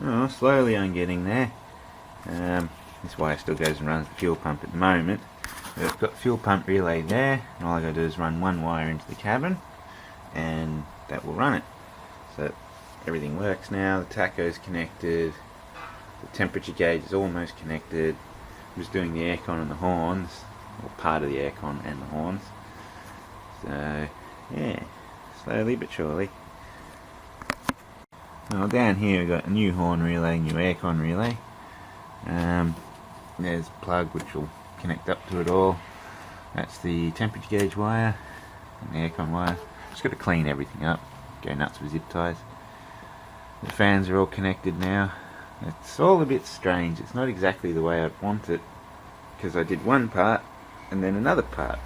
Oh, slowly I'm getting there. This wire still goes and runs the fuel pump at the moment. I've got the fuel pump relay there, and all I got to do is run one wire into the cabin, and that will run it. So everything works now. The tacho's connected, the temperature gauge is almost connected. I'm just doing the aircon and the horns, or part of the aircon and the horns. So yeah, slowly but surely. Well, down here we've got a new horn relay, new aircon relay. There's a plug which will connect up to it all. That's the temperature gauge wire and the aircon wire. Just got to clean everything up, go nuts with zip ties. The fans are all connected now. It's all a bit strange. It's not exactly the way I'd want it, because I did one part and then another part.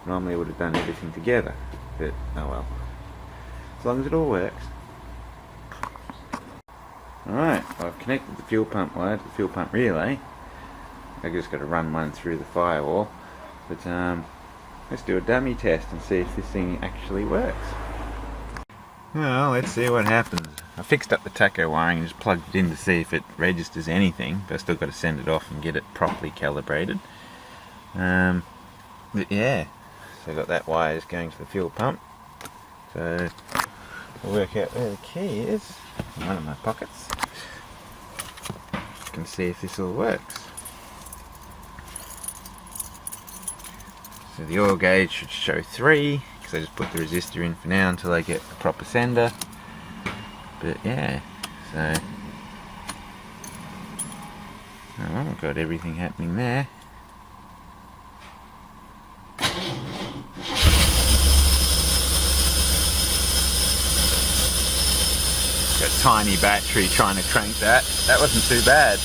Normally I would have done everything together, but oh well. As long as it all works. Alright, I've connected the fuel pump wire to the fuel pump relay. I just got to run one through the firewall. But let's do a dummy test and see if this thing actually works. Well, let's see what happens. I fixed up the tacho wiring and just plugged it in to see if it registers anything, but I still got to send it off and get it properly calibrated. But yeah, so I got that wire just going to the fuel pump. So I'll work out where the key is in one of my pockets. You can see if this all works. So the oil gauge should show 3, because I just put the resistor in for now until I get a proper sender. But yeah, so I've got everything happening there. Got a tiny battery trying to crank that. That wasn't too bad.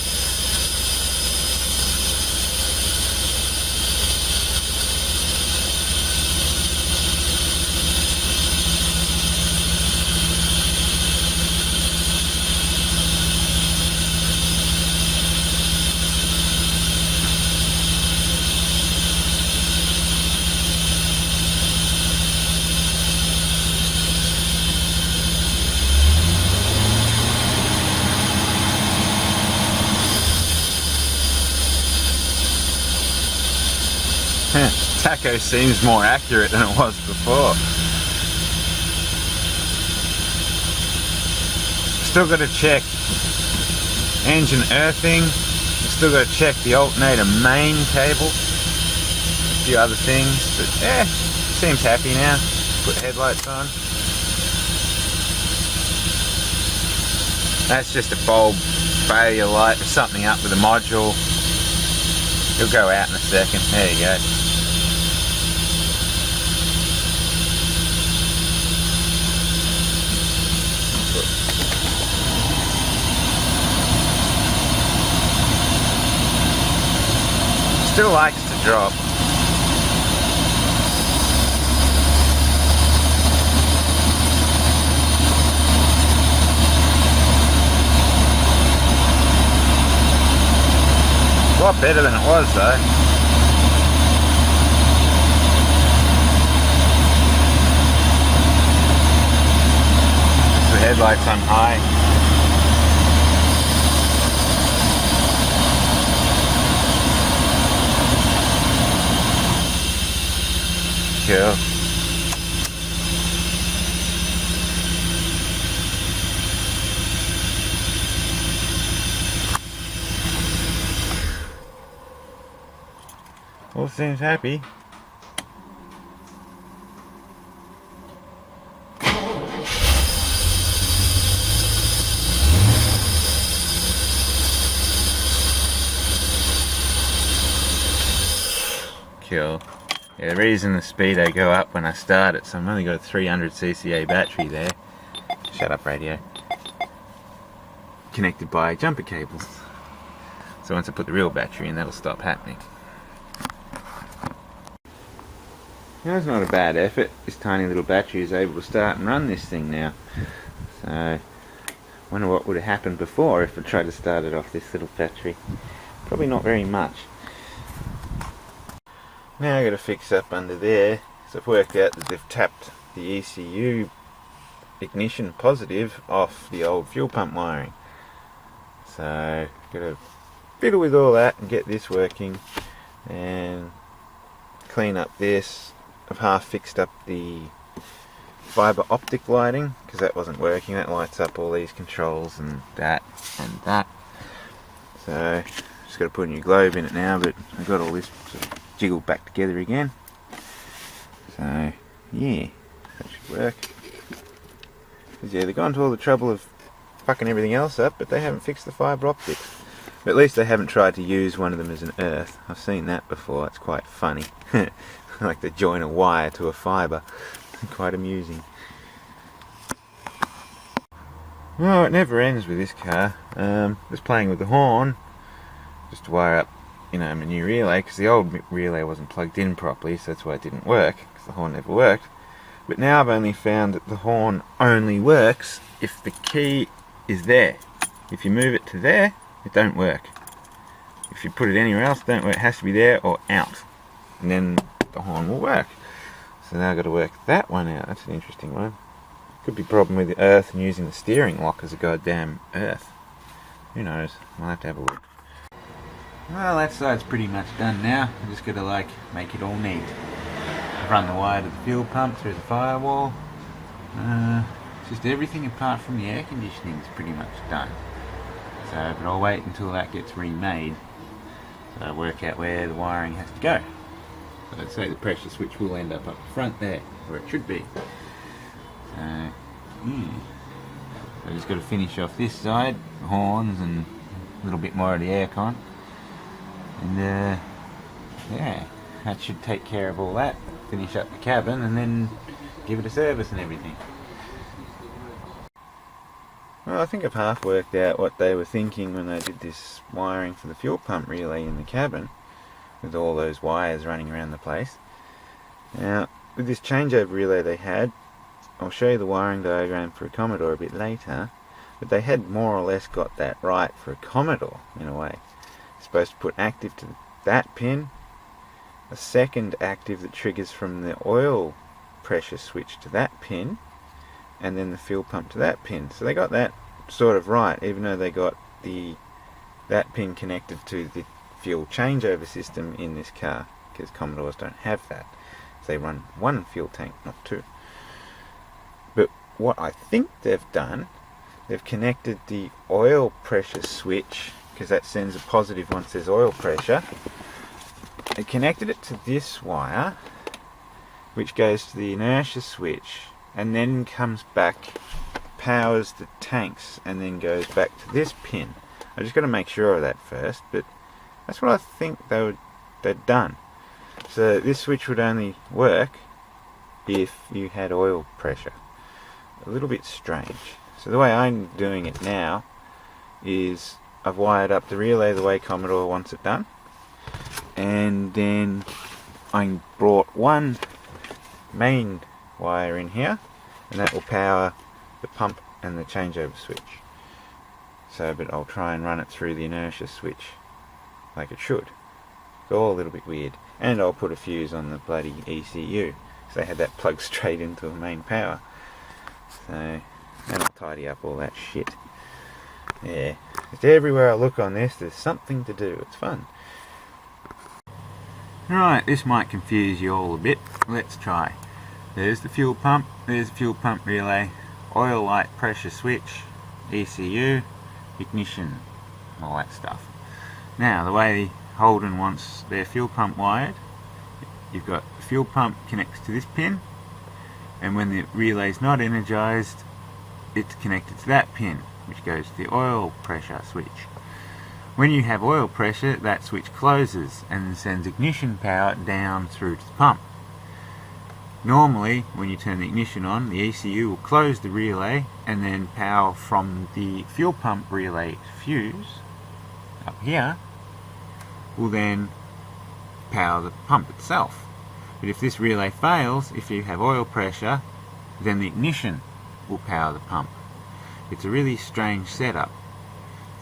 Tacho seems more accurate than it was before. Still got to check engine earthing. Still got to check the alternator main cable. A few other things, but yeah, seems happy now. Put headlights on. That's just a bulb failure light or something up with the module. It'll go out in a second. There you go. Still likes to drop. A lot better than it was though. The headlights on high. Cool. All seems happy. Cool. Yeah, the reason the speedo go up when I start it, so I've only got a 300 cca battery there. Shut up, radio. Connected by jumper cables. So once I put the real battery in, that'll stop happening. That's not a bad effort. This tiny little battery is able to start and run this thing now. So, I wonder what would have happened before if I tried to start it off this little battery. Probably not very much. Now I've got to fix up under there. So I've worked out that they've tapped the ECU ignition positive off the old fuel pump wiring. So gotta fiddle with all that and get this working and clean up this. I've half fixed up the fibre optic lighting because that wasn't working. That lights up all these controls and that and that. So just got to put a new globe in it now, but I've got all this sort of jiggled back together again. So yeah, that should work. Because yeah, they've gone to all the trouble of fucking everything else up, but they haven't fixed the fibre optics. But at least they haven't tried to use one of them as an earth. I've seen that before. It's quite funny. Like they join a wire to a fibre. Quite amusing. Well, it never ends with this car. Just playing with the horn, just to wire up, you know, my new relay, because the old relay wasn't plugged in properly, so that's why it didn't work, because the horn never worked. But now I've only found that the horn only works if the key is there. If you move it to there, it don't work. If you put it anywhere else, it don't work. It has to be there or out, and then the horn will work. So now I've got to work that one out. That's an interesting one. Could be a problem with the earth and using the steering lock as a goddamn earth. Who knows? I'll have to have a look. Well, that side's pretty much done now. I'm just got to like make it all neat. I've run the wire to the fuel pump through the firewall. Just everything apart from the air conditioning is pretty much done. So, but I'll wait until that gets remade. So I work out where the wiring has to go. So I'd say the pressure switch will end up the front there, where it should be. So, I just got to finish off this side, the horns and a little bit more of the aircon. And yeah, that should take care of all that. Finish up the cabin and then give it a service and everything. Well, I think I've half worked out what they were thinking when they did this wiring for the fuel pump relay in the cabin, with all those wires running around the place. Now, with this changeover relay they had, I'll show you the wiring diagram for a Commodore a bit later, but they had more or less got that right for a Commodore, in a way. You're supposed to put active to that pin, a second active that triggers from the oil pressure switch to that pin, and then the fuel pump to that pin. So they got that sort of right, even though they got that pin connected to the fuel changeover system in this car, because Commodores don't have that. So they run one fuel tank, not two. But what I think they've done, they've connected the oil pressure switch, because that sends a positive once there's oil pressure. They connected it to this wire, which goes to the inertia switch, and then comes back, powers the tanks, and then goes back to this pin. I just got to make sure of that first, but that's what I think they'd done. So this switch would only work if you had oil pressure. A little bit strange. So the way I'm doing it now is I've wired up the relay the way Commodore wants it done, and then I brought one main wire in here, and that will power the pump and the changeover switch. So, but I'll try and run it through the inertia switch like it should. It's all a little bit weird. And I'll put a fuse on the bloody ECU, so they had that plugged straight into the main power. So, and I'll tidy up all that shit. Yeah, just everywhere I look on this, there's something to do. It's fun. Right, this might confuse you all a bit. Let's try. There's the fuel pump, there's the fuel pump relay, oil light pressure switch, ECU, ignition, all that stuff. Now, the way Holden wants their fuel pump wired, you've got the fuel pump connects to this pin, and when the relay's not energized, it's connected to that pin, which goes to the oil pressure switch. When you have oil pressure, that switch closes and sends ignition power down through to the pump. Normally, when you turn the ignition on, the ECU will close the relay, and then power from the fuel pump relay fuse up here will then power the pump itself. But if this relay fails, if you have oil pressure, then the ignition will power the pump. It's a really strange setup.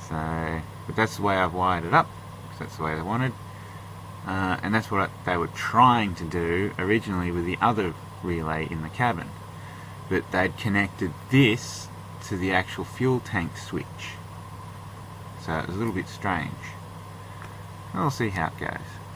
So, but that's the way I've wired it up, because that's the way they wanted. And that's what they were trying to do originally with the other relay in the cabin. But they'd connected this to the actual fuel tank switch. So it was a little bit strange. We'll see how it goes.